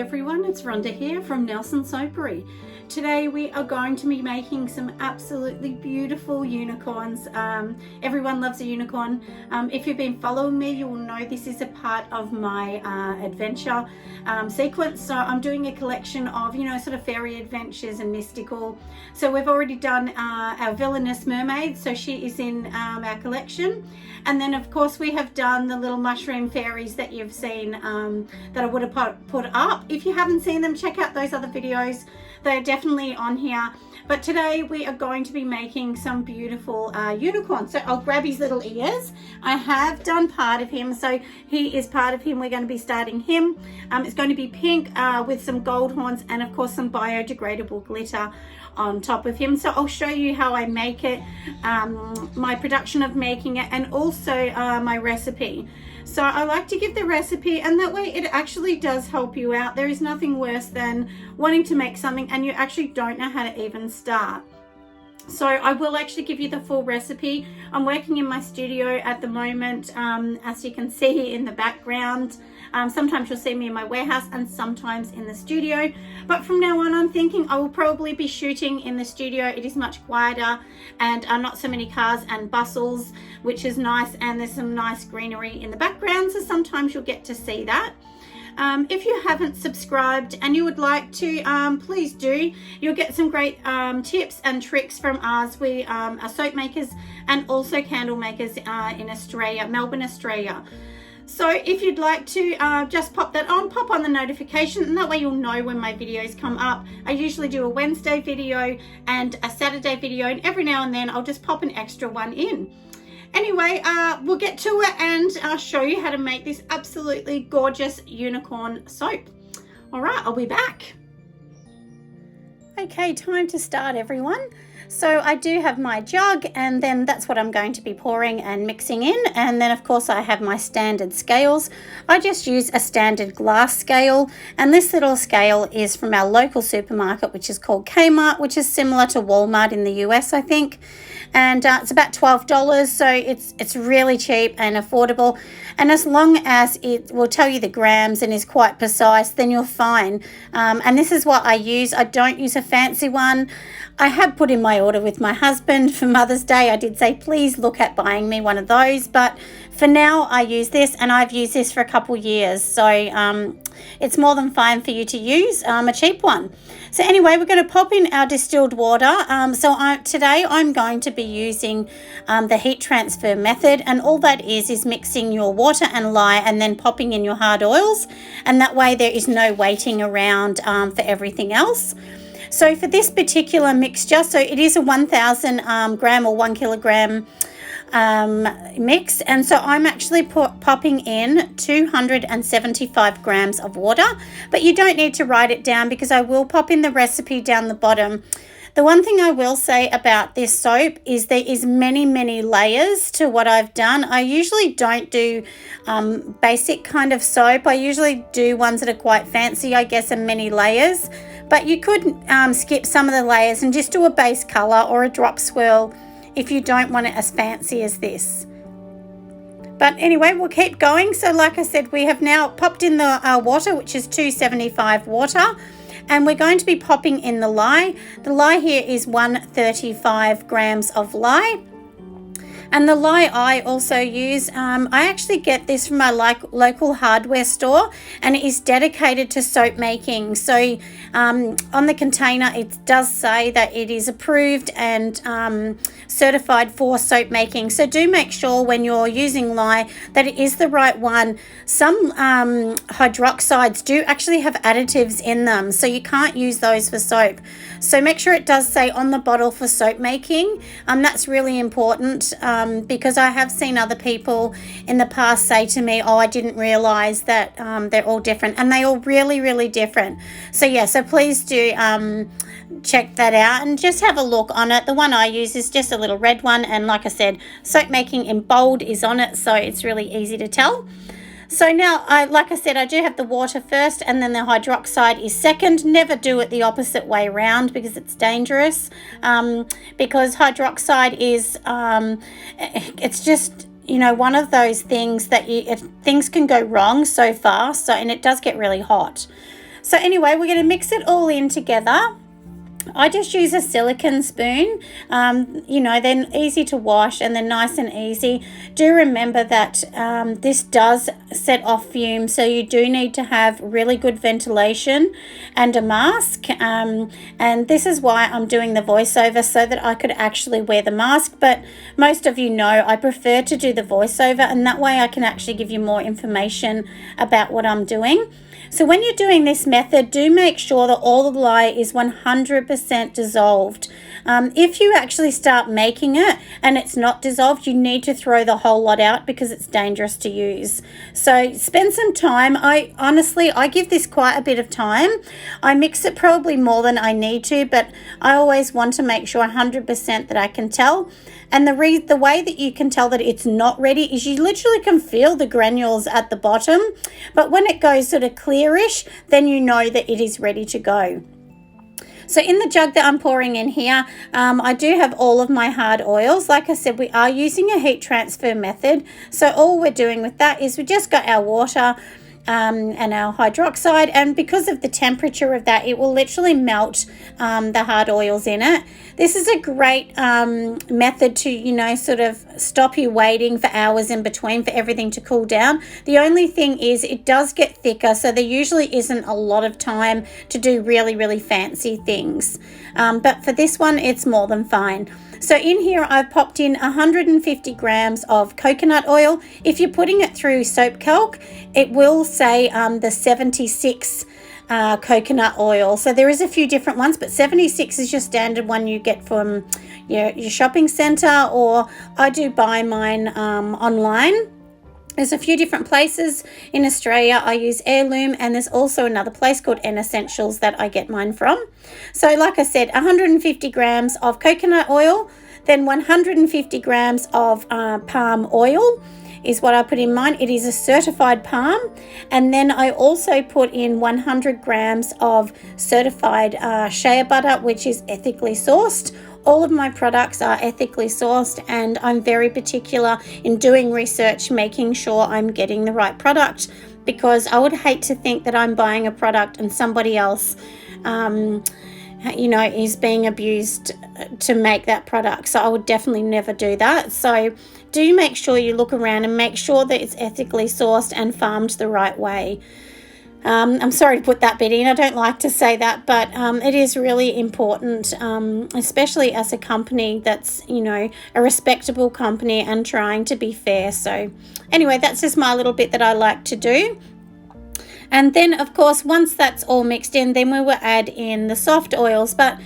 everyone, it's Rhonda here from Nelson Soapery. Today we are going to be making some absolutely beautiful unicorns. Everyone loves a unicorn. If you've been following me, you will know this is a part of my adventure sequence. So I'm doing a collection of, sort of fairy adventures and mystical. So we've already done our villainous mermaid, so she is in our collection. And then of course we have done the little mushroom fairies that you've seen that I would have put up. If you haven't seen them, check out those other videos. They're definitely on here. But today we are going to be making some beautiful unicorns. So I'll grab his little ears. I have done part of him, so he is part of him. We're going to be starting him. It's going to be pink with some gold horns and of course some biodegradable glitter on top of him. So I'll show you how I make it, my production of making it, and also my recipe. So I like to give the recipe, and that way it actually does help you out. There is nothing worse than wanting to make something and you actually don't know how to even start. So I will actually give you the full recipe. I'm working in my studio at the moment, as you can see in the background. Sometimes you'll see me in my warehouse and sometimes in the studio. But from now on, I'm thinking I will probably be shooting in the studio. It is much quieter and not so many cars and bustles, which is nice. And there's some nice greenery in the background. So sometimes you'll get to see that. If you haven't subscribed and you would like to, please do. You'll get some great tips and tricks from us. We are soap makers and also candle makers in Australia, Melbourne, Australia. So if you'd like to just pop that on, pop on the notification, and that way you'll know when my videos come up. I usually do a Wednesday video and a Saturday video, and every now and then I'll just pop an extra one in. Anyway, we'll get to it and I'll show you how to make this absolutely gorgeous unicorn soap. All right, I'll be back. Okay, time to start, everyone. So I do have my jug, and then that's what I'm going to be pouring and mixing in. And then of course I have my standard scales. I just use a standard glass scale, and this little scale is from our local supermarket, which is called Kmart, which is similar to Walmart in the US, I think. And it's about $12, so it's really cheap and affordable. And as long as it will tell you the grams and is quite precise, then you're fine. And this is what I use. I don't use a fancy one. I have put in my order with my husband for Mother's Day. I did say, please look at buying me one of those. But for now, I use this, and I've used this for a couple years. So it's more than fine for you to use a cheap one. So anyway, we're going to pop in our distilled water. Today I'm going to be using the heat transfer method, and all that is mixing your water and lye and then popping in your hard oils, and that way there is no waiting around for everything else. So for this particular mixture, so it is a 1,000 gram or 1 kilogram mix, and so I'm actually popping in 275 grams of water, but you don't need to write it down because I will pop in the recipe down the bottom. The one thing I will say about this soap is there is many layers to what I've done. I usually don't do basic kind of soap. I usually do ones that are quite fancy, I guess, and many layers. But you could skip some of the layers and just do a base color or a drop swirl if you don't want it as fancy as this. But anyway, we'll keep going. So like I said, we have now popped in the water, which is 275 water. And we're going to be popping in the lye. The lye here is 135 grams of lye. And the lye I also use, I actually get this from my local hardware store, and it is dedicated to soap making. So on the container it does say that it is approved and certified for soap making. So do make sure when you're using lye that it is the right one. Some hydroxides do actually have additives in them, so you can't use those for soap. So make sure it does say on the bottle for soap making. That's really important. Because I have seen other people in the past say to me, oh, I didn't realize that they're all different, and they all really different. So yeah, so please do check that out and just have a look on it. The one I use is just a little red one, and like I said, soap making in bold is on it, so it's really easy to tell. So now, like I said, I do have the water first and then the hydroxide is second. Never do it the opposite way around because it's dangerous. Because hydroxide is, it's just, one of those things that things can go wrong so fast. And it does get really hot. So anyway, we're going to mix it all in together. I just use a silicone spoon, you know, then easy to wash and then nice and easy. Do remember that this does set off fumes, so you do need to have really good ventilation and a mask. And this is why I'm doing the voiceover, so that I could actually wear the mask. But most of you know I prefer to do the voiceover, and that way I can actually give you more information about what I'm doing. So when you're doing this method, do make sure that all the lye is 100% dissolved. If you actually start making it and it's not dissolved, you need to throw the whole lot out because it's dangerous to use. So spend some time. I give this quite a bit of time. I mix it probably more than I need to, but I always want to make sure 100% that I can tell. And the way that you can tell that it's not ready is you literally can feel the granules at the bottom. But when it goes sort of clearish, then you know that it is ready to go. So in the jug that I'm pouring in here, I do have all of my hard oils. Like I said, we are using a heat transfer method. So all we're doing with that is we just got our water and our hydroxide, and because of the temperature of that, it will literally melt the hard oils in it. This is a great method to, you know, sort of stop you waiting for hours in between for everything to cool down. The only thing is it does get thicker, so there usually isn't a lot of time to do really, really fancy things. But for this one, it's more than fine. So in here, I've popped in 150 grams of coconut oil. If you're putting it through soap calc, it will say the 76 coconut oil. So there is a few different ones, but 76 is your standard one you get from your shopping centre, or I do buy mine online. There's a few different places in Australia. I use Heirloom, and there's also another place called N Essentials that I get mine from. So like I said, 150 grams of coconut oil, then 150 grams of palm oil is what I put in mine. It is a certified palm. And then I also put in 100 grams of certified shea butter, which is ethically sourced. All of my products are ethically sourced, and I'm very particular in doing research, making sure I'm getting the right product, because I would hate to think that I'm buying a product and somebody else, you know, is being abused to make that product. So I would definitely never do that. So do make sure you look around and make sure that it's ethically sourced and farmed the right way. I'm sorry to put that bit in. I don't like to say that, but it is really important, especially as a company that's, you know, a respectable company and trying to be fair. So anyway, that's just my little bit that I like to do. And then, of course, once that's all mixed in, then we will add in the soft oils, but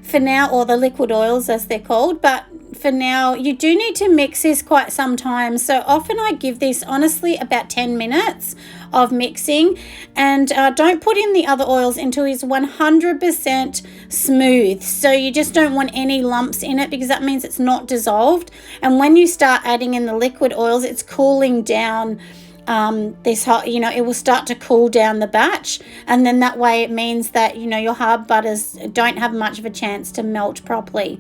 for now, or the liquid oils as they're called, but for now you do need to mix this quite some time. So often I give this honestly about 10 minutes of mixing, and don't put in the other oils until it's 100% smooth. So you just don't want any lumps in it, because that means it's not dissolved. And when you start adding in the liquid oils, it's cooling down this hot, you know, it will start to cool down the batch, and then that way it means that, you know, your hard butters don't have much of a chance to melt properly.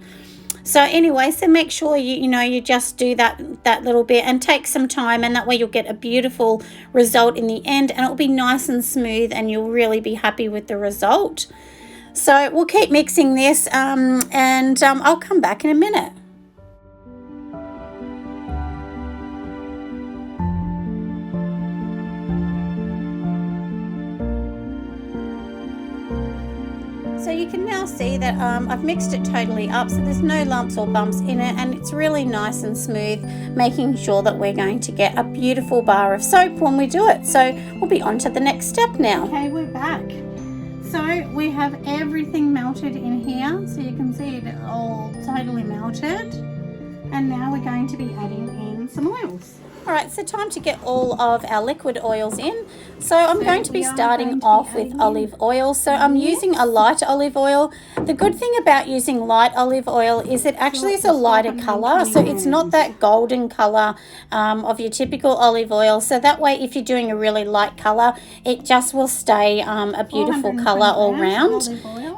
So anyway, so make sure you just do that little bit and take some time, and that way you'll get a beautiful result in the end, and it'll be nice and smooth, and you'll really be happy with the result. So we'll keep mixing this, and I'll come back in a minute. So you can now see that I've mixed it totally up, so there's no lumps or bumps in it, and it's really nice and smooth, making sure that we're going to get a beautiful bar of soap when we do it. So we'll be on to the next step now. Okay, we're back. So we have everything melted in here, so you can see it all totally melted. And now we're going to be adding in some oils. All right, so time to get all of our liquid oils in. So I'm going to be starting off with olive oil. So I'm using a light olive oil. The good thing about using light olive oil is it actually is a lighter color. So it's not that golden color of your typical olive oil. So that way, if you're doing a really light color, it just will stay a beautiful color all round.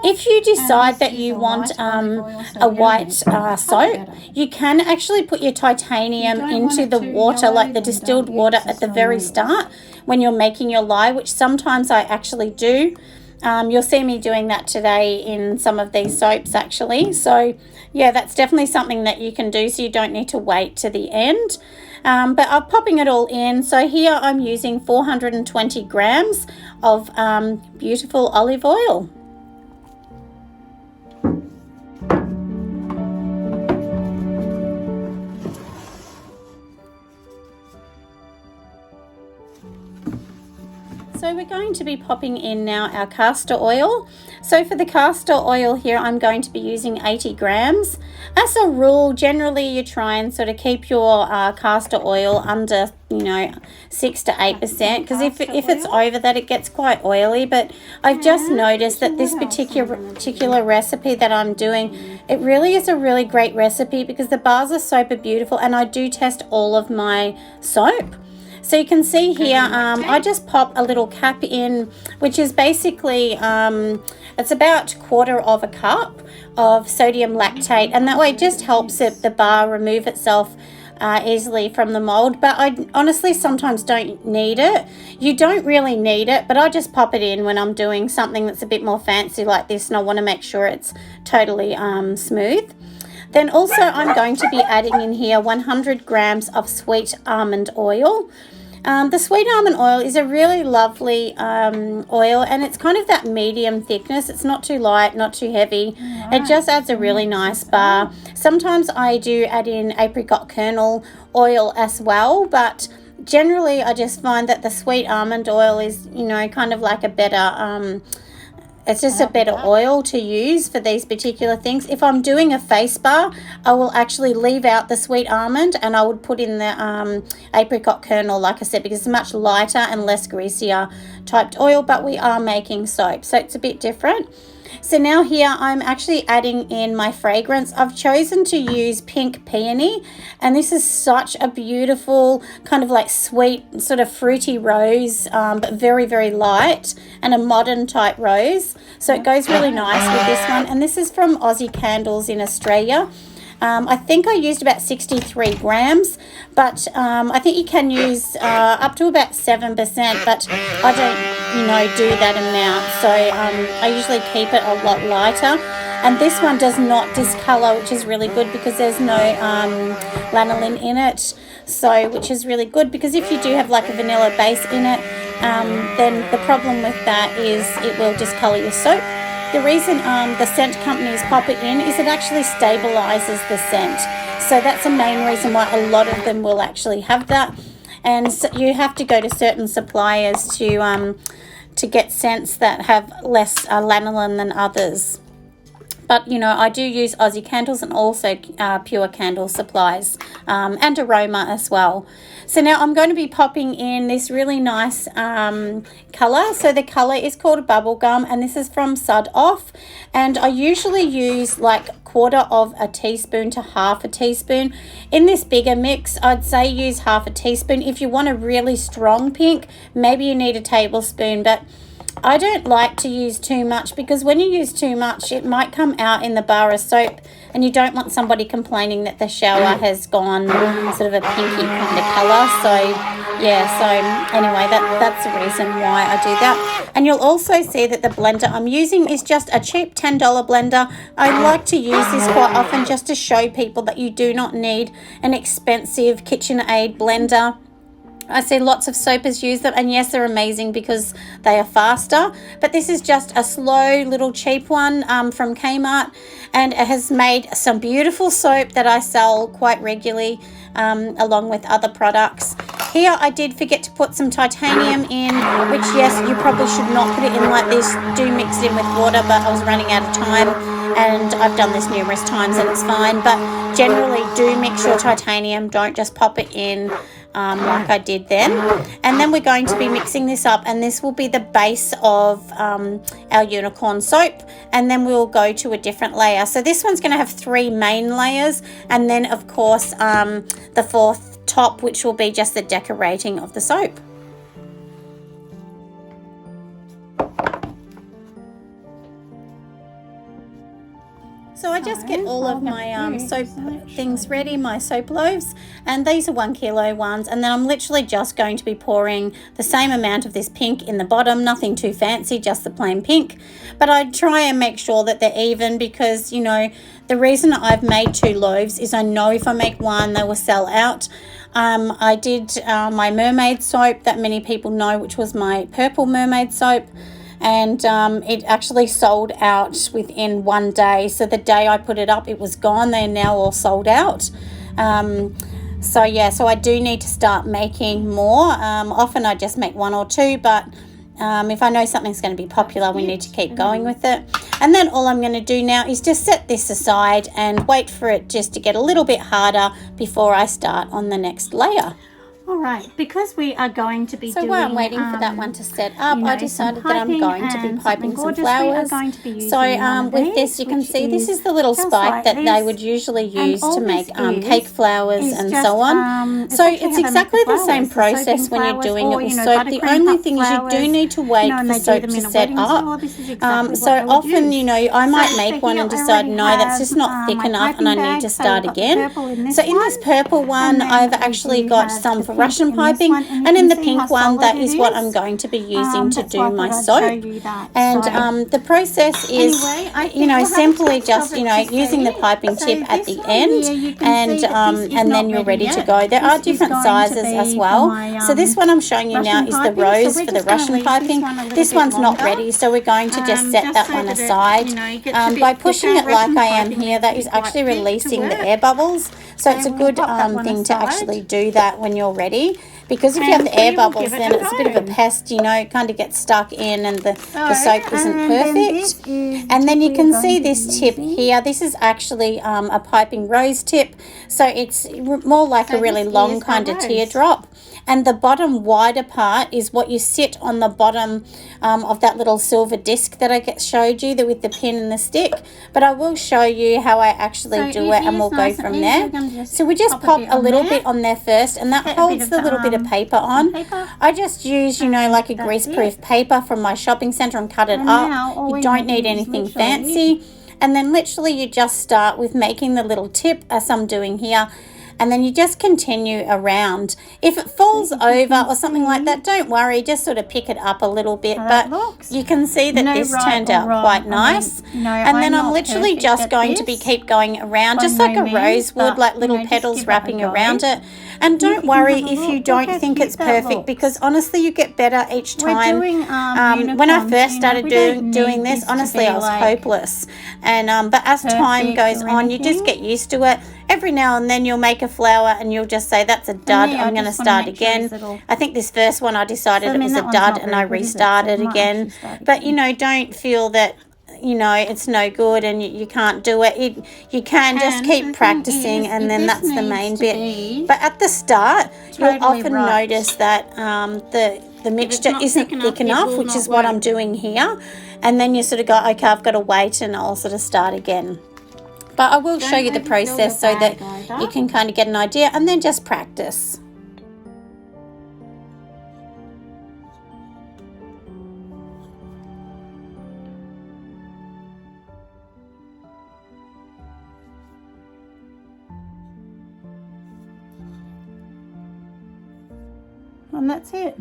If you decide that you want a white soap, you can actually put your titanium into the water, like the distilled water at the very start when you're making your lye, which sometimes I actually do. You'll see me doing that today in some of these soaps actually. So yeah, that's definitely something that you can do, so you don't need to wait to the end. But I'm popping it all in. So here I'm using 420 grams of beautiful olive oil. So we're going to be popping in now our castor oil. So for the castor oil here, I'm going to be using 80 grams. As a rule, generally you try and sort of keep your castor oil under, 6 to 8%, because if it's over that, it gets quite oily. But I've just noticed that this particular recipe that I'm doing, it really is a really great recipe because the bars of soap are beautiful, and I do test all of my soap. So you can see here, I just pop a little cap in, which is basically, it's about 1/4 of a cup of sodium lactate, and that way it just helps the bar remove itself easily from the mold. But I honestly sometimes don't need it. You don't really need it, but I just pop it in when I'm doing something that's a bit more fancy like this, and I want to make sure it's totally smooth. Then also I'm going to be adding in here 100 grams of sweet almond oil. The sweet almond oil is a really lovely oil, and it's kind of that medium thickness. It's not too light, not too heavy. It just adds a really nice bar. Sometimes I do add in apricot kernel oil as well, but generally I just find that the sweet almond oil is, kind of like a better it's just a better oil to use for these particular things. If I'm doing a face bar, I will actually leave out the sweet almond and I would put in the apricot kernel, like I said, because it's much lighter and less greasier typed oil, but we are making soap, so it's a bit different. So now here I'm actually adding in my fragrance. I've chosen to use pink peony, and this is such a beautiful kind of like sweet sort of fruity rose, but very, very light, and a modern type rose. So it goes really nice with this one, and this is from Aussie Candles in Australia. I think I used about 63 grams, but I think you can use up to about 7%, but I don't, do that amount. So I usually keep it a lot lighter. And this one does not discolor, which is really good because there's no lanolin in it. So, which is really good, because if you do have like a vanilla base in it, then the problem with that is it will discolor your soap. The reason the scent companies pop it in is it actually stabilizes the scent. So that's the main reason why a lot of them will actually have that. And so you have to go to certain suppliers to get scents that have less lanolin than others. But, I do use Aussie Candles and also Pure Candle supplies and Aroma as well. So now I'm going to be popping in this really nice colour. So the colour is called Bubblegum, and this is from Sud Off. And I usually use like 1/4 teaspoon to 1/2 teaspoon. In this bigger mix, I'd say use 1/2 teaspoon. If you want a really strong pink, maybe you need a tablespoon, but I don't like to use too much, because when you use too much, it might come out in the bar of soap, and you don't want somebody complaining that the shower has gone sort of a pinky kind of colour. So yeah, so anyway, that's the reason why I do that. And you'll also see that the blender I'm using is just a cheap $10 blender. I like to use this quite often just to show people that you do not need an expensive KitchenAid blender. I see lots of soapers use them, and yes, they're amazing because they are faster, but this is just a slow little cheap one from Kmart, and it has made some beautiful soap that I sell quite regularly along with other products. Here I did forget to put some titanium in, which yes, you probably should not put it in like this. Do mix it in with water, but I was running out of time, and I've done this numerous times and it's fine. But generally do mix your titanium, don't just pop it in like I did then. And then we're going to be mixing this up, and this will be the base of our unicorn soap, and then we'll go to a different layer. So this one's going to have 3 main layers, and then of course the 4th top, which will be just the decorating of the soap. So I just get all of my soap things ready, my soap loaves, and these are 1 kilo ones, and then I'm literally just going to be pouring the same amount of this pink in the bottom, nothing too fancy, just the plain pink. But I try and make sure that they're even, because, you know, the reason I've made 2 loaves is I know if I make one, they will sell out. I did my mermaid soap that many people know, which was my purple mermaid soap. And it actually sold out within 1 day. So the day I put it up, it was gone. They're now all sold out. So yeah, so I do need to start making more. Often I just make 1 or 2, but if I know something's going to be popular, we need to keep going with it. And then all I'm going to do now is just set this aside and wait for it just to get a little bit harder before I start on the next layer. All right, because we are going to be doing... So while I'm waiting for that one to set up, I decided that I'm going to be piping some flowers. So with this, you can see this is the little spike that they would usually use to make cake flowers and so on. So it's exactly the same process when you're doing it with soap. The only thing is you do need to wait for soap to set up. So often, you know, I might make one and decide, no, that's just not thick enough and I need to start again. So in this purple one, I've actually got some for Russian piping, and in the pink one, that is what I'm going to be using to do my soap. And the process is, you know, simply just, you know, using the piping tip at the end, and then you're ready to go. There are different sizes as well. So this one I'm showing you now is the rose for the Russian piping. This one's not ready, so we're going to just set that one aside. By pushing it like I am here, that is actually releasing the air bubbles. So it's a good thing to actually do that when you're ready, because if you have the air bubbles, then it's a bit of a pest, you know, it kind of gets stuck in and the soap isn't perfect. And then you can see this tip here. This is actually a piping rose tip, so it's more like a really long kind of teardrop. And the bottom wider part is what you sit on the bottom of that little silver disc that I showed you with the pin and the stick. But I will show you how I actually do it, and we'll go from there. So we just pop a little bit on there first, and that holds the little bit of paper on. I just use, you know, like a greaseproof paper from my shopping centre and cut it up. You don't need anything fancy. And then literally you just start with making the little tip, as I'm doing here. And then you just continue around. If it falls over or something like that, don't worry, just sort of pick it up a little bit. But you can see that this turned out quite nice. And then I'm literally just going to keep going around, just like a rose would, like little petals wrapping around it. And don't worry if you don't think it's perfect, because honestly you get better each time. When I first started doing this, honestly I was hopeless. And but as time goes on, you just get used to it. Every now and then you'll make a flower and you'll just say, that's a dud, I'm going to start again. I think this first one I decided it was a dud and I restarted again. But, you know, don't feel that, you know, it's no good and you can't do it. You can just keep practicing, and then that's the main bit. But at the start, you'll often notice that the mixture isn't thick enough, which is what I'm doing here. And then you sort of go, okay, I've got to wait, and I'll sort of start again. But I will show you the process so that you can kind of get an idea, and then just practice. And that's it.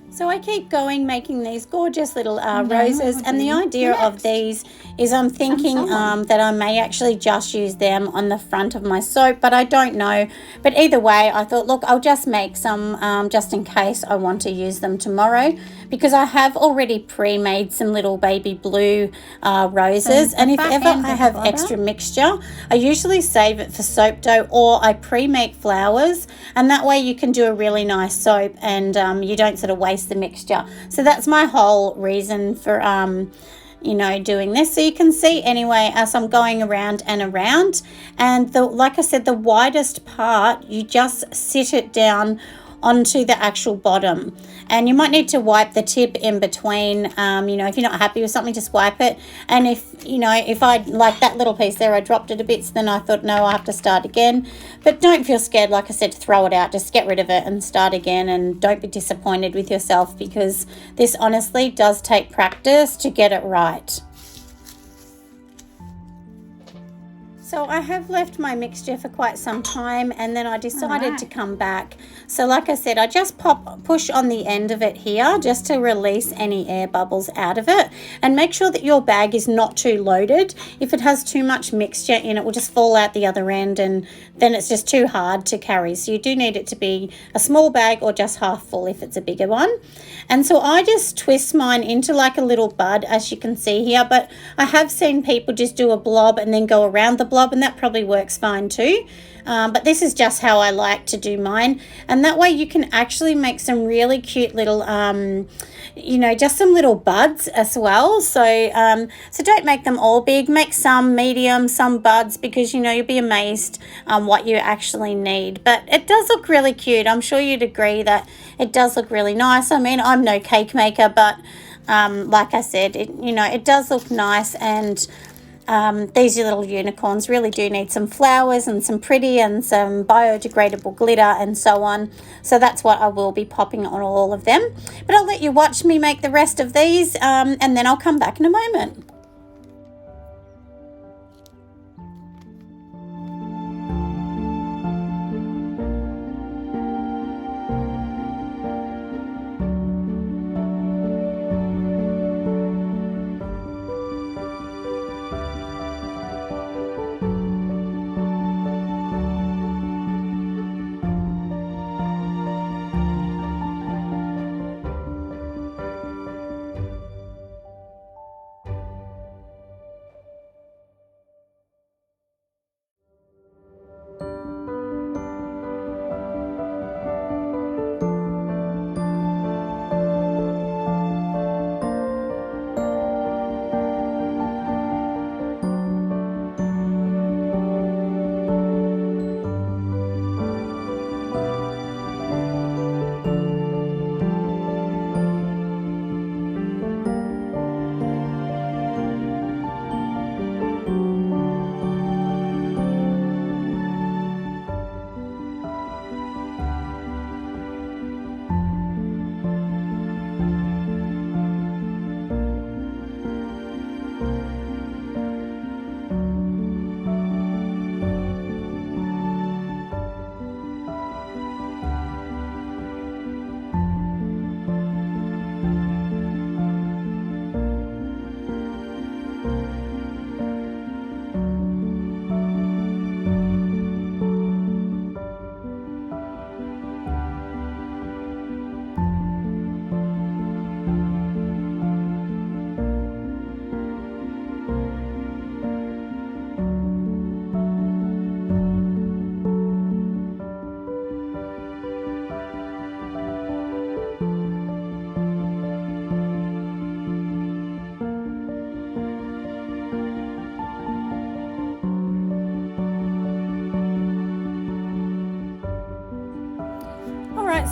So I keep going making these gorgeous little roses, and the idea of these is I'm thinking that I may actually just use them on the front of my soap, but I don't know. But either way, I thought, look, I'll just make some just in case I want to use them tomorrow, because I have already pre-made some little baby blue roses. And if ever I have extra mixture, I usually save it for soap dough, or I pre-make flowers, and that way you can do a really nice soap, and you don't sort of waste the mixture. So that's my whole reason for you know, doing this. So you can see anyway, as I'm going around and around, and like I said, the widest part, you just sit it down onto the actual bottom. And you might need to wipe the tip in between. You know, if you're not happy with something, just wipe it. And if, you know, if I, like that little piece there, I dropped it a bit, so then I thought, no, I have to start again. But don't feel scared, like I said, to throw it out. Just get rid of it and start again, and don't be disappointed with yourself, because this honestly does take practice to get it right. So I have left my mixture for quite some time, and then I decided to come back. So like I said, I just push on the end of it here just to release any air bubbles out of it, and make sure that your bag is not too loaded. If it has too much mixture in, it will just fall out the other end, and then it's just too hard to carry. So you do need it to be a small bag or just half full if it's a bigger one. And so I just twist mine into like a little bud, as you can see here, but I have seen people just do a blob and then go around the blob, and that probably works fine too. But this is just how I like to do mine, and that way you can actually make some really cute little you know, just some little buds as well. So so don't make them all big, make some medium, some buds, because, you know, you'll be amazed what you actually need. But it does look really cute. I'm sure you'd agree that it does look really nice. I mean, I'm no cake maker, but like I said, you know, it does look nice. And these little unicorns really do need some flowers and some pretty and some biodegradable glitter and so on. So that's what I will be popping on all of them. But I'll let you watch me make the rest of these, and then I'll come back in a moment.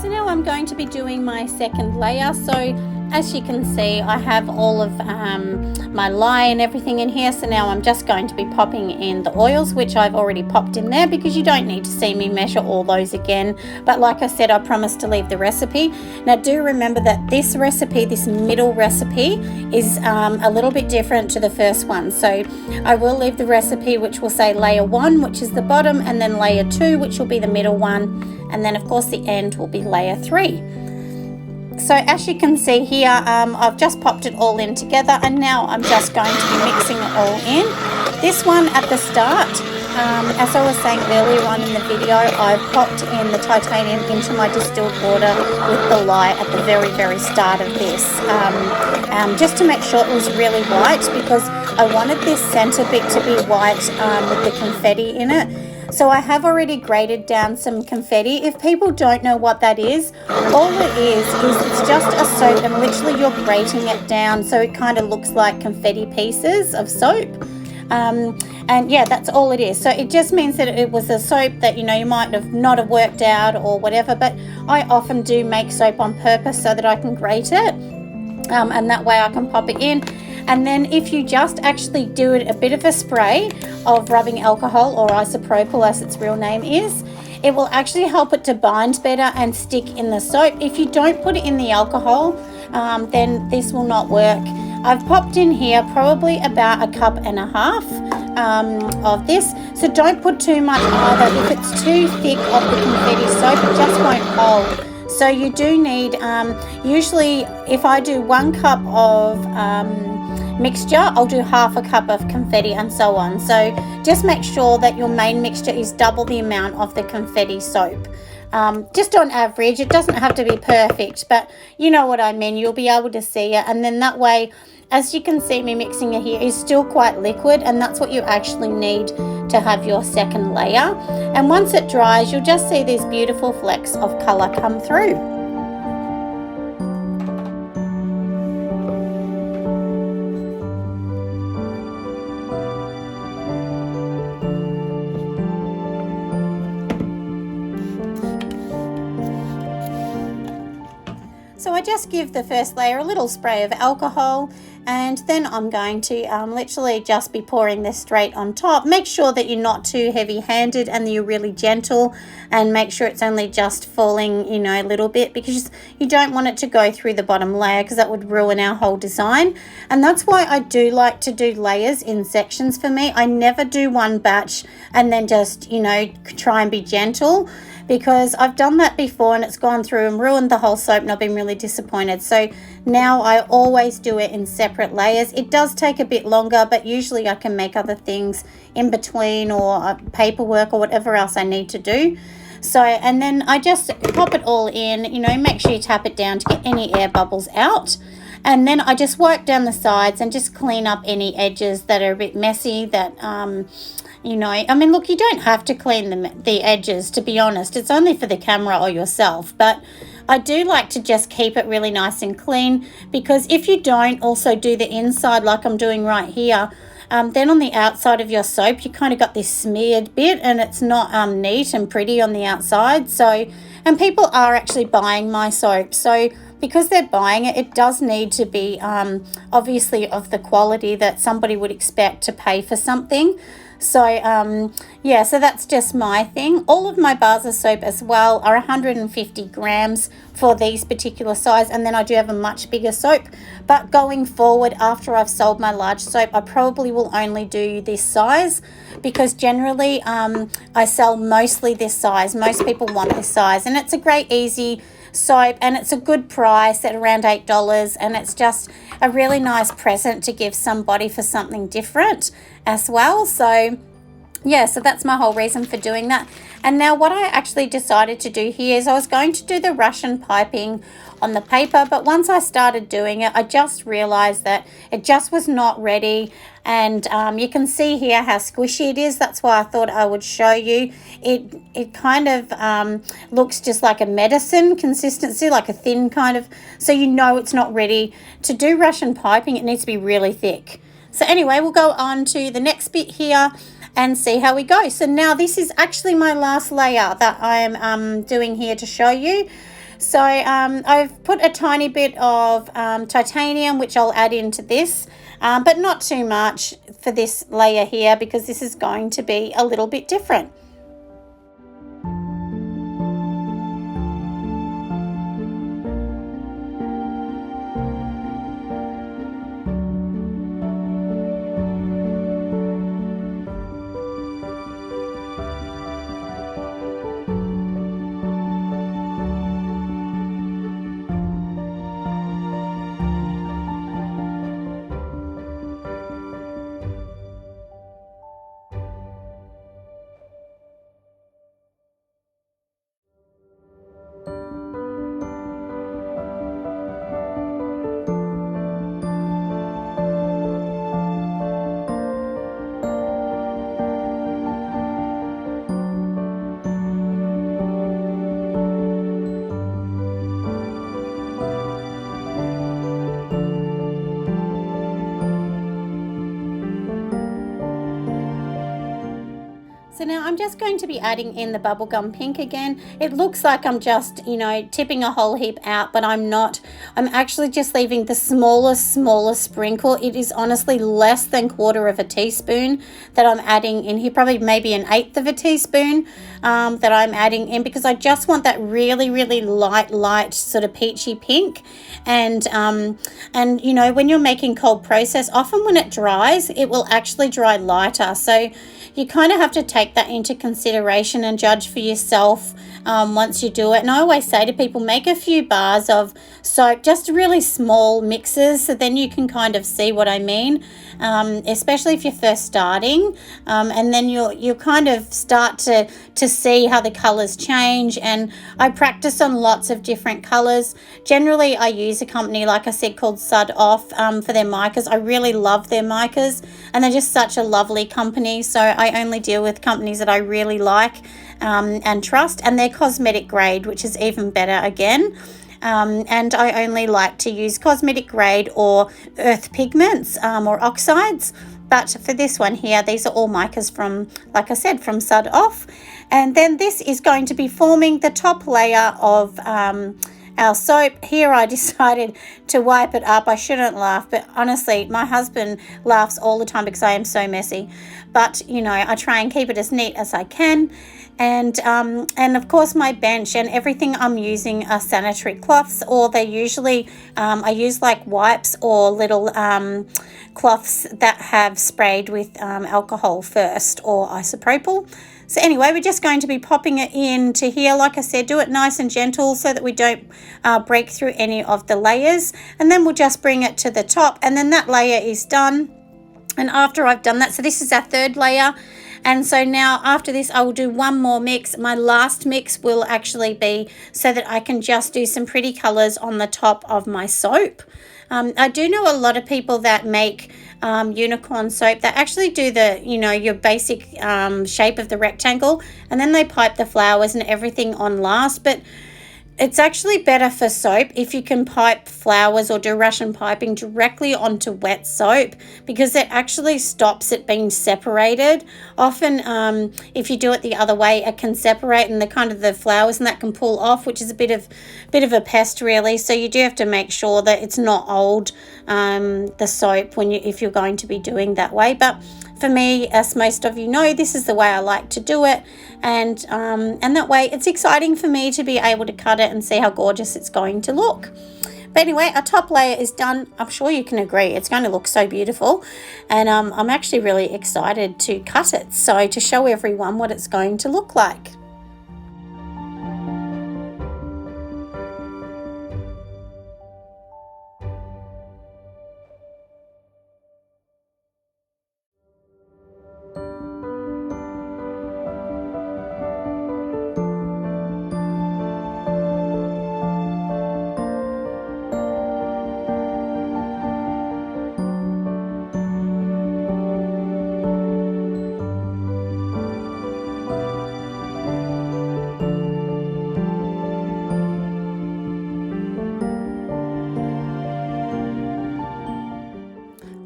So now I'm going to be doing my second layer. So as you can see, I have all of my lye and everything in here. So now I'm just going to be popping in the oils, which I've already popped in there, because you don't need to see me measure all those again. But like I said, I promised to leave the recipe. Now do remember that this recipe, this middle recipe, is a little bit different to the first one. So I will leave the recipe which will say layer 1, which is the bottom, and then layer 2, which will be the middle one. And then of course the end will be layer 3. So as you can see here, I've just popped it all in together, and now I'm just going to be mixing it all in. This one at the start, as I was saying earlier on in the video, I've popped in the titanium into my distilled water with the lye at the very, very start of this, just to make sure it was really white, because I wanted this center bit to be white with the confetti in it. So I have already grated down some confetti. If people don't know what that is, all it is it's just a soap, and literally you're grating it down so it kind of looks like confetti pieces of soap. And yeah, that's all it is. So it just means that it was a soap that, you know, you might have not have worked out or whatever, but I often do make soap on purpose so that I can grate it, and that way I can pop it in. And then if you just actually do it a bit of a spray of rubbing alcohol, or isopropyl as its real name is, it will actually help it to bind better and stick in the soap. If you don't put it in the alcohol, then this will not work. I've popped in here probably about 1.5 cups of this, so don't put too much either. If it's too thick of the confetti soap, it just won't hold. So you do need, usually if I do 1 cup of mixture, I'll do 1/2 cup of confetti and so on. So just make sure that your main mixture is double the amount of the confetti soap. Just on average. It doesn't have to be perfect, but you know what I mean. You'll be able to see it, and then that way, as you can see me mixing it here, is still quite liquid, and that's what you actually need to have your second layer. And once it dries, you'll just see these beautiful flecks of colour come through. So I just give the first layer a little spray of alcohol, and then I'm going to literally just be pouring this straight on top. Make sure that you're not too heavy-handed and that you're really gentle, and make sure it's only just falling, you know, a little bit, because you don't want it to go through the bottom layer, because that would ruin our whole design. And that's why I do like to do layers in sections. For me, I never do one batch and then just, you know, try and be gentle, because I've done that before and it's gone through and ruined the whole soap, and I've been really disappointed. So now I always do it in separate layers. It does take a bit longer, but usually I can make other things in between, or paperwork or whatever else I need to do. So, and then I just pop it all in, you know, make sure you tap it down to get any air bubbles out. And then I just wipe down the sides and just clean up any edges that are a bit messy, that you know, I mean, look, you don't have to clean the edges, to be honest. It's only for the camera or yourself. But I do like to just keep it really nice and clean, because if you don't also do the inside like I'm doing right here, then on the outside of your soap, you kind of got this smeared bit, and it's not neat and pretty on the outside. So, and people are actually buying my soap. So because they're buying it, it does need to be obviously of the quality that somebody would expect to pay for something. So yeah, so that's just my thing. All of my bars of soap as well are 150 grams for these particular size, and then I do have a much bigger soap. But going forward, after I've sold my large soap, I probably will only do this size, because generally I sell mostly this size. Most people want this size, and it's a great easy soap, and it's a good price at around $8, and it's just a really nice present to give somebody for something different as well. So yeah, so that's my whole reason for doing that. And now what I actually decided to do here is I was going to do the Russian piping on the paper, but once I started doing it, I just realized that it just was not ready. And you can see here how squishy it is. That's why I thought I would show you. It kind of looks just like a medicine consistency, like a thin kind of, so you know it's not ready. To do Russian piping, it needs to be really thick. So anyway, we'll go on to the next bit here and see how we go. So now this is actually my last layer that I'm doing here to show you. So I've put a tiny bit of titanium, which I'll add into this, but not too much for this layer here, because this is going to be a little bit different. So now I'm just going to be adding in the bubblegum pink again. It looks like I'm just, tipping a whole heap out, but I'm not. I'm actually just leaving the smallest sprinkle. It is honestly less than 1/4 teaspoon that I'm adding in here, probably maybe 1/8 teaspoon that I'm adding in, because I just want that really, really light sort of peachy pink. And when you're making cold process, often when it dries, it will actually dry lighter. So you kind of have to take that into consideration and judge for yourself once you do it. And I always say to people, make a few bars of soap, just really small mixes, so then you can kind of see what I mean, especially if you're first starting, and then you'll kind of start to see how the colors change. And I practice on lots of different colors. Generally, I use a company, like I said, called soaap for their micas. I really love their micas, and they're just such a lovely company. So I only deal with companies that I really like and trust, and they're cosmetic grade, which is even better again. And I only like to use cosmetic grade or earth pigments or oxides. But for this one here, these are all micas from, like I said, from soaap. And then this is going to be forming the top layer of our soap. Here I decided to wipe it up. I shouldn't laugh, but honestly, my husband laughs all the time because I am so messy. But, I try and keep it as neat as I can. And of course my bench and everything I'm using are sanitary cloths, or they usually, I use like wipes or little cloths that have sprayed with alcohol first, or isopropyl. So anyway, we're just going to be popping it into here. Like I said, do it nice and gentle so that we don't break through any of the layers. And then we'll just bring it to the top, and then that layer is done. And after I've done that, so this is our third layer. And so now after this, I will do one more mix. My last mix will actually be so that I can just do some pretty colors on the top of my soap. I do know a lot of people that make unicorn soap that actually do the, your basic shape of the rectangle, and then they pipe the flowers and everything on last. But it's actually better for soap if you can pipe flowers or do Russian piping directly onto wet soap, because it actually stops it being separated. Often if you do it the other way, it can separate, and the flowers and that can pull off, which is a bit of a pest really. So you do have to make sure that it's not old, the soap, if you're going to be doing that way. But for me, as most of you know, this is the way I like to do it, and that way it's exciting for me to be able to cut it and see how gorgeous it's going to look. But anyway, our top layer is done. I'm sure you can agree it's going to look so beautiful, and I'm actually really excited to cut it, so to show everyone what it's going to look like.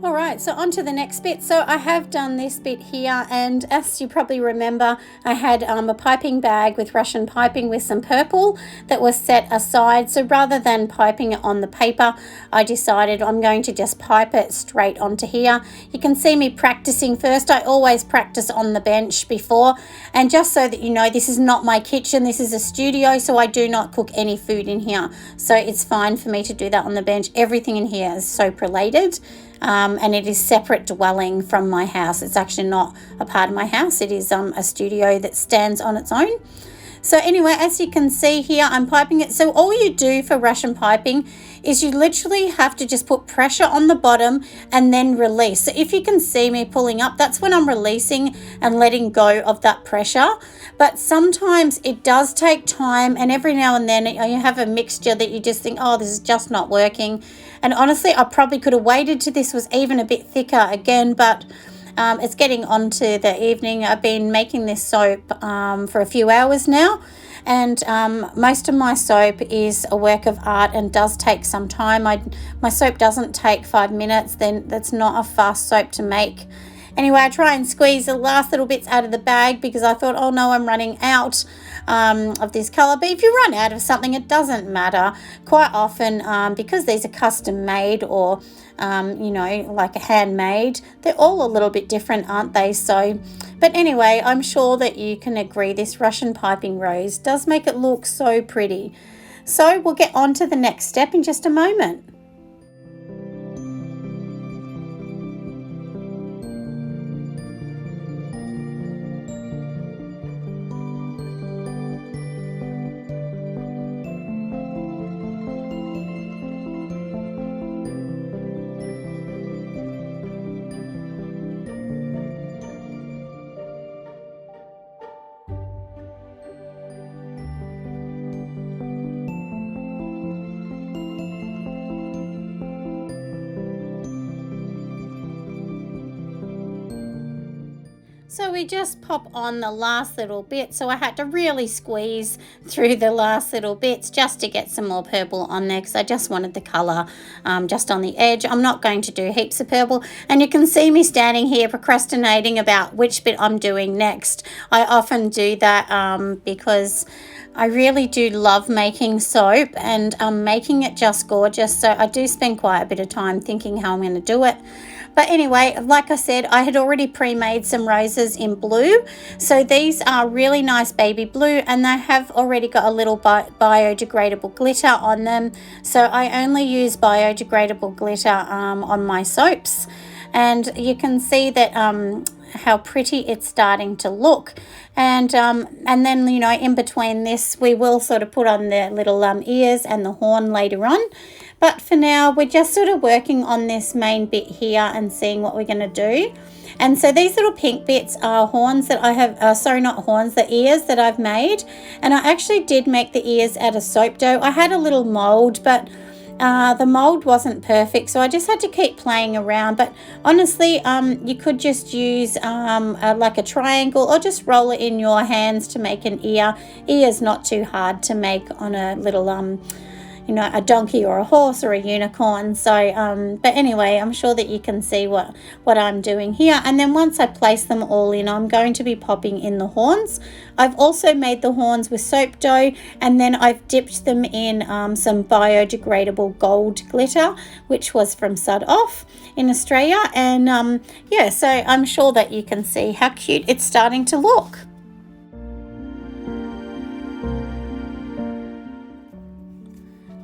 Alright, so on to the next bit. So I have done this bit here, and as you probably remember, I had a piping bag with Russian piping with some purple that was set aside. So rather than piping it on the paper, I decided I'm going to just pipe it straight onto here. You can see me practicing first. I always practice on the bench before, and just so that you know, this is not my kitchen, this is a studio, so I do not cook any food in here. So it's fine for me to do that on the bench. Everything in here is soap related. And it is separate dwelling from my house. It's actually not a part of my house. It is a studio that stands on its own. So anyway, as you can see here, I'm piping it. So all you do for Russian piping is you literally have to just put pressure on the bottom and then release. So if you can see me pulling up, that's when I'm releasing and letting go of that pressure. But sometimes it does take time, and every now and then you have a mixture that you just think, oh, this is just not working. And honestly, I probably could have waited till this was even a bit thicker again, but it's getting on to the evening. I've been making this soap for a few hours now, and most of my soap is a work of art and does take some time. My soap doesn't take 5 minutes, then that's not a fast soap to make. Anyway, I try and squeeze the last little bits out of the bag because I thought, oh no, I'm running out of this colour. But if you run out of something, it doesn't matter. Quite often, because these are custom made or you know, like a handmade, they're all a little bit different, aren't they? So, but anyway, I'm sure that you can agree this Russian piping rose does make it look so pretty. So we'll get on to the next step in just a moment. So we just pop on the last little bit. So I had to really squeeze through the last little bits just to get some more purple on there because I just wanted the colour just on the edge. I'm not going to do heaps of purple. And you can see me standing here procrastinating about which bit I'm doing next. I often do that because I really do love making soap and making it just gorgeous. So I do spend quite a bit of time thinking how I'm going to do it. But anyway, like I said, I had already pre-made some roses in blue. So these are really nice baby blue and they have already got a little biodegradable glitter on them. So I only use biodegradable glitter on my soaps. And you can see that how pretty it's starting to look. And then, you know, in between this, we will sort of put on the little ears and the horn later on. But for now, we're just sort of working on this main bit here and seeing what we're going to do. And so these little pink bits are horns that I have, sorry, not horns, the ears that I've made. And I actually did make the ears out of soap dough. I had a little mold, but the mold wasn't perfect, so I just had to keep playing around. But honestly, you could just use like a triangle or just roll it in your hands to make an ear. Ear's not too hard to make on a little you know, a donkey or a horse or a unicorn. So but anyway, I'm sure that you can see what I'm doing here. And then once I place them all in, I'm going to be popping in the horns. I've also made the horns with soap dough, and then I've dipped them in some biodegradable gold glitter, which was from Sud Off in Australia. And yeah, so I'm sure that you can see how cute it's starting to look.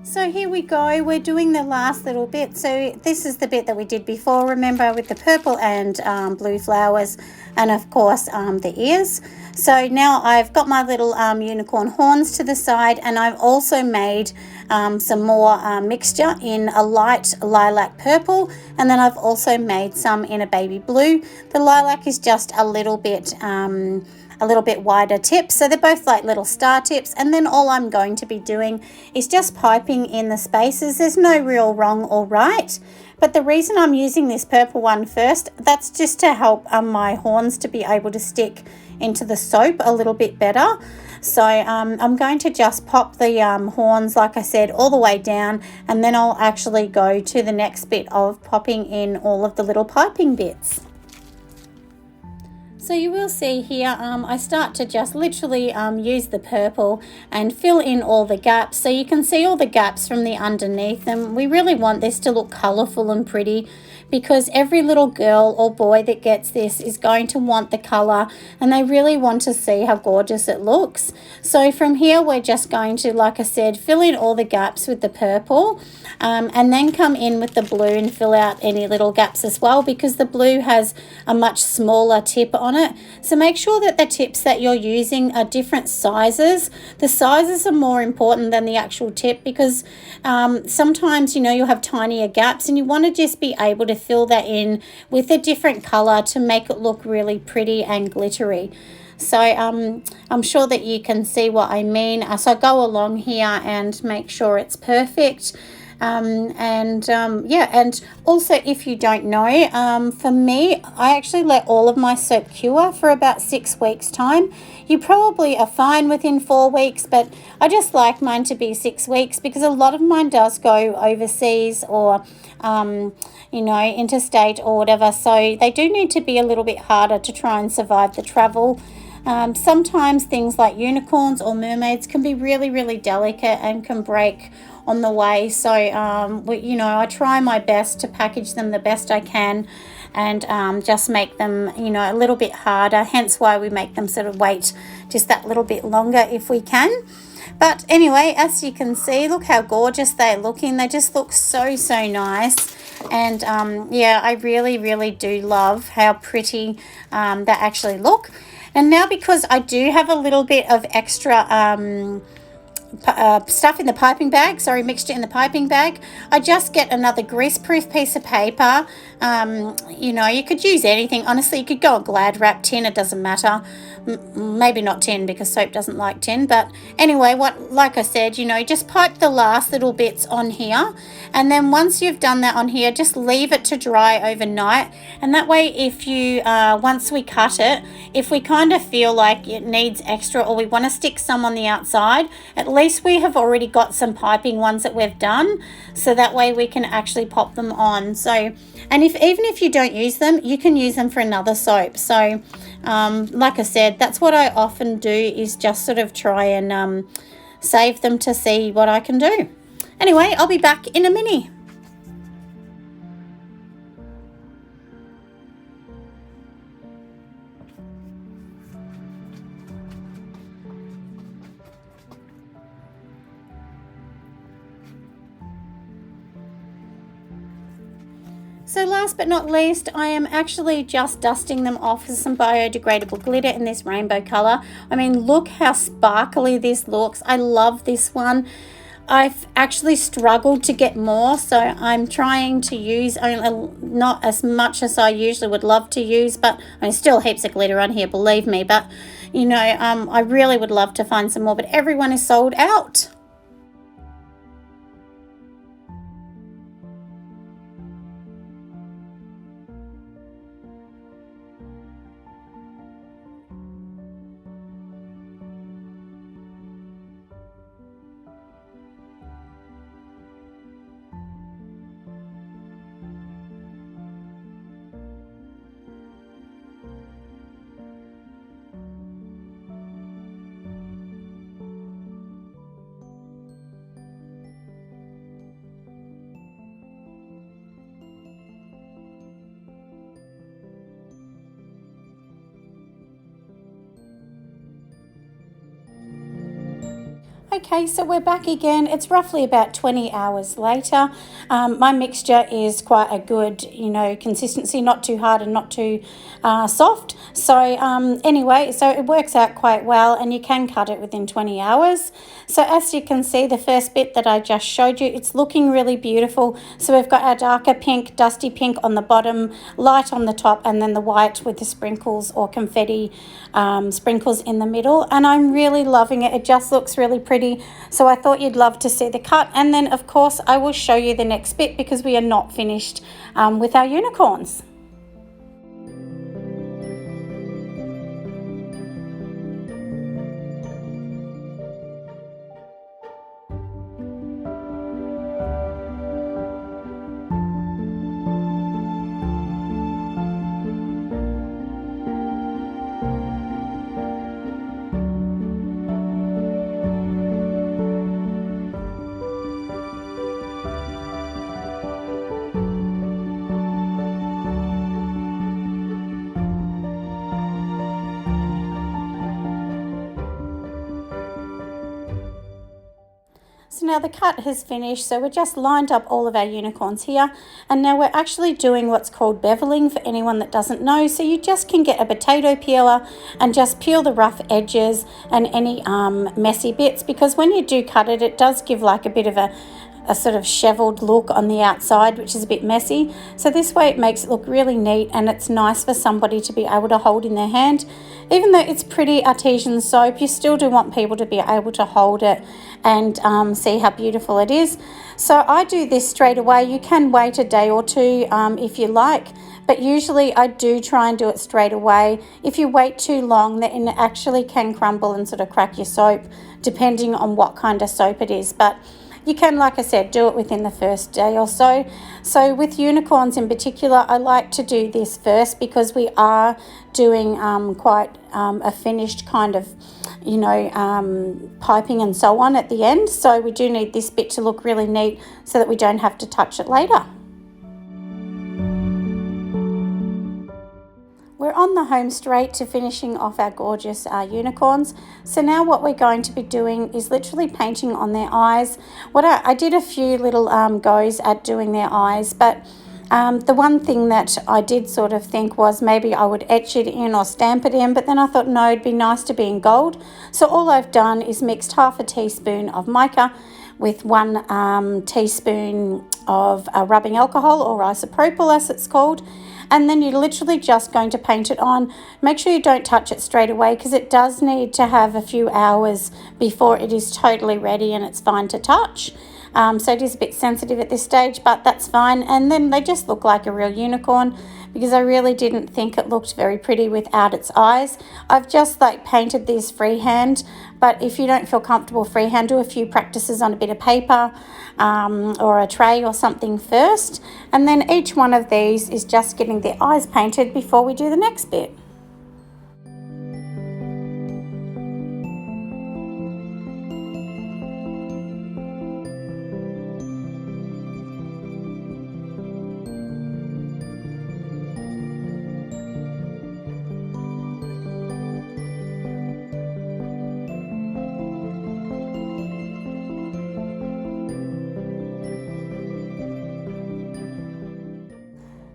So here we go, we're doing the last little bit. So this is the bit that we did before, remember, with the purple and blue flowers and of course the ears. So now I've got my little unicorn horns to the side, and I've also made some more mixture in a light lilac purple, and then I've also made some in a baby blue. The lilac is just a little bit wider tip, so they're both like little star tips. And then all I'm going to be doing is just piping in the spaces. There's no real wrong or right, but the reason I'm using this purple one first, that's just to help my horns to be able to stick into the soap a little bit better. So I'm going to just pop the horns, like I said, all the way down, and then I'll actually go to the next bit of popping in all of the little piping bits. So you will see here, I start to just literally use the purple and fill in all the gaps. So you can see all the gaps from the underneath, and we really want this to look colourful and pretty, because every little girl or boy that gets this is going to want the colour, and they really want to see how gorgeous it looks. So from here, we're just going to, like I said, fill in all the gaps with the purple, and then come in with the blue and fill out any little gaps as well, because the blue has a much smaller tip on it. So make sure that the tips that you're using are different sizes. The sizes are more important than the actual tip, because sometimes, you know, you'll have tinier gaps and you want to just be able to fill that in with a different color to make it look really pretty and glittery. So I'm sure that you can see what I mean. So I go along here and make sure it's perfect. Yeah, and also if you don't know, for me, I actually let all of my soap cure for about 6 weeks time. You probably are fine within 4 weeks, but I just like mine to be 6 weeks because a lot of mine does go overseas or interstate or whatever, so they do need to be a little bit harder to try and survive the travel. Sometimes things like unicorns or mermaids can be really, really delicate and can break on the way. So, I try my best to package them the best I can and just make them, a little bit harder. Hence why we make them sort of wait just that little bit longer if we can. But anyway, as you can see, look how gorgeous they're looking. They just look so, so nice. And I really, really do love how pretty they actually look. And now because I do have a little bit of extra stuff in the piping bag, mixture in the piping bag, I just get another grease-proof piece of paper. You could use anything. Honestly, you could go a Glad wrap tin, it doesn't matter. Maybe not tin because soap doesn't like tin, but anyway, like I said, just pipe the last little bits on here, and then once you've done that on here, just leave it to dry overnight. And that way, if you once we cut it, if we kind of feel like it needs extra or we want to stick some on the outside, at least we have already got some piping ones that we've done, so that way we can actually pop them on. So, and even if you don't use them, you can use them for another soap. So like I said, that's what I often do, is just sort of try and save them to see what I can do. Anyway, I'll be back in a minute. So last but not least, I am actually just dusting them off with some biodegradable glitter in this rainbow color. I mean, look how sparkly this looks. I love this one. I've actually struggled to get more, so I'm trying to use only, not as much as I usually would love to use, but I mean, still heaps of glitter on here, believe me. But, I really would love to find some more, but everyone is sold out. Okay, so we're back again. It's roughly about 20 hours later. My mixture is quite a good, consistency, not too hard and not too soft. So anyway, so it works out quite well, and you can cut it within 20 hours. So as you can see, the first bit that I just showed you, it's looking really beautiful. So we've got our darker pink, dusty pink on the bottom, light on the top, and then the white with the sprinkles or confetti sprinkles in the middle. And I'm really loving it. It just looks really pretty. So I thought you'd love to see the cut. And then, of course, I will show you the next bit because we are not finished with our unicorns. So now the cut has finished, so we just lined up all of our unicorns here, and now we're actually doing what's called beveling for anyone that doesn't know. So you just can get a potato peeler and just peel the rough edges and any messy bits, because when you do cut it, it does give like a bit of a a sort of shoveled look on the outside, which is a bit messy. So this way it makes it look really neat, and it's nice for somebody to be able to hold in their hand. Even though it's pretty artesian soap, you still do want people to be able to hold it and see how beautiful it is. So I do this straight away. You can wait a day or two if you like, but usually I do try and do it straight away. If you wait too long, then it actually can crumble and sort of crack your soap, depending on what kind of soap it is. But you can, like I said, do it within the first day or so. So with unicorns in particular, I like to do this first because we are doing quite a finished kind of, you know, piping and so on at the end. So we do need this bit to look really neat so that we don't have to touch it later. We're on the home straight to finishing off our gorgeous unicorns. So now what we're going to be doing is literally painting on their eyes. I did a few little goes at doing their eyes, but the one thing that I did sort of think was maybe I would etch it in or stamp it in, but then I thought no, it'd be nice to be in gold. So all I've done is mixed half a teaspoon of mica with 1 teaspoon of rubbing alcohol, or isopropyl as it's called. And then you're literally just going to paint it on. Make sure you don't touch it straight away because it does need to have a few hours before it is totally ready and it's fine to touch. So it is a bit sensitive at this stage, but that's fine. And then they just look like a real unicorn because I really didn't think it looked very pretty without its eyes. I've just like painted these freehand, but if you don't feel comfortable freehand, do a few practices on a bit of paper or a tray or something first. And then each one of these is just getting their eyes painted before we do the next bit.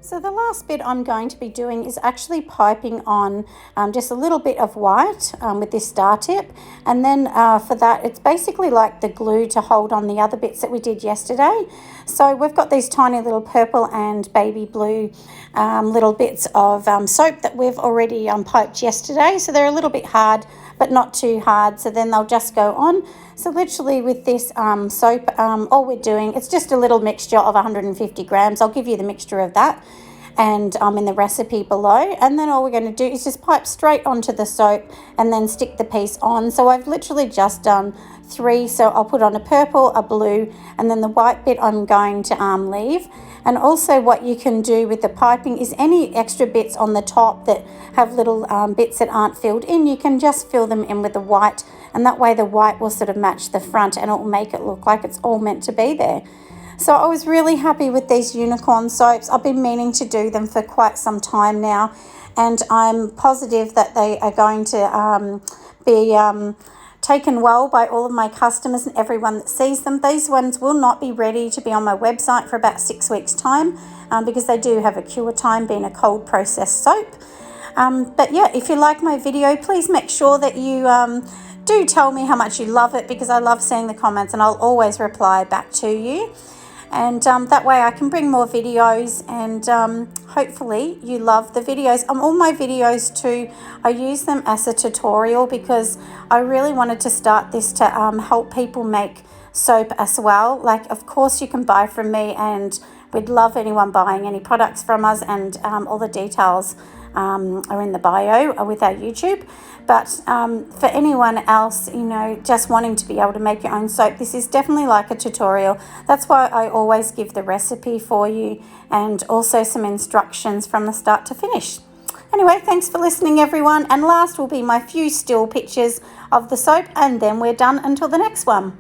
So the last bit I'm going to be doing is actually piping on just a little bit of white with this star tip. And then for that, it's basically like the glue to hold on the other bits that we did yesterday. So we've got these tiny little purple and baby blue little bits of soap that we've already piped yesterday. So they're a little bit hard, but not too hard. So then they'll just go on. So literally with this soap, all we're doing, it's just a little mixture of 150 grams. I'll give you the mixture of that and in the recipe below. And then all we're going to do is just pipe straight onto the soap and then stick the piece on. So I've literally just done 3. So I'll put on a purple, a blue, and then the white bit I'm going to leave. And also what you can do with the piping is any extra bits on the top that have little bits that aren't filled in, you can just fill them in with the white, and that way the white will sort of match the front and it will make it look like it's all meant to be there. So I was really happy with these unicorn soaps. I've been meaning to do them for quite some time now, and I'm positive that they are going to be taken well by all of my customers and everyone that sees them. These ones will not be ready to be on my website for about 6 weeks time because they do have a cure time, being a cold processed soap. But yeah, if you like my video, please make sure that you do tell me how much you love it, because I love seeing the comments and I'll always reply back to you. And that way I can bring more videos, and hopefully you love the videos. All my videos too, I use them as a tutorial because I really wanted to start this to help people make soap as well. Like, of course you can buy from me, and we'd love anyone buying any products from us, and all the details are in the bio with our YouTube. But for anyone else, you know, just wanting to be able to make your own soap, this is definitely like a tutorial. That's why I always give the recipe for you and also some instructions from the start to finish. Anyway, thanks for listening everyone, and last will be my few still pictures of the soap, and then we're done until the next one.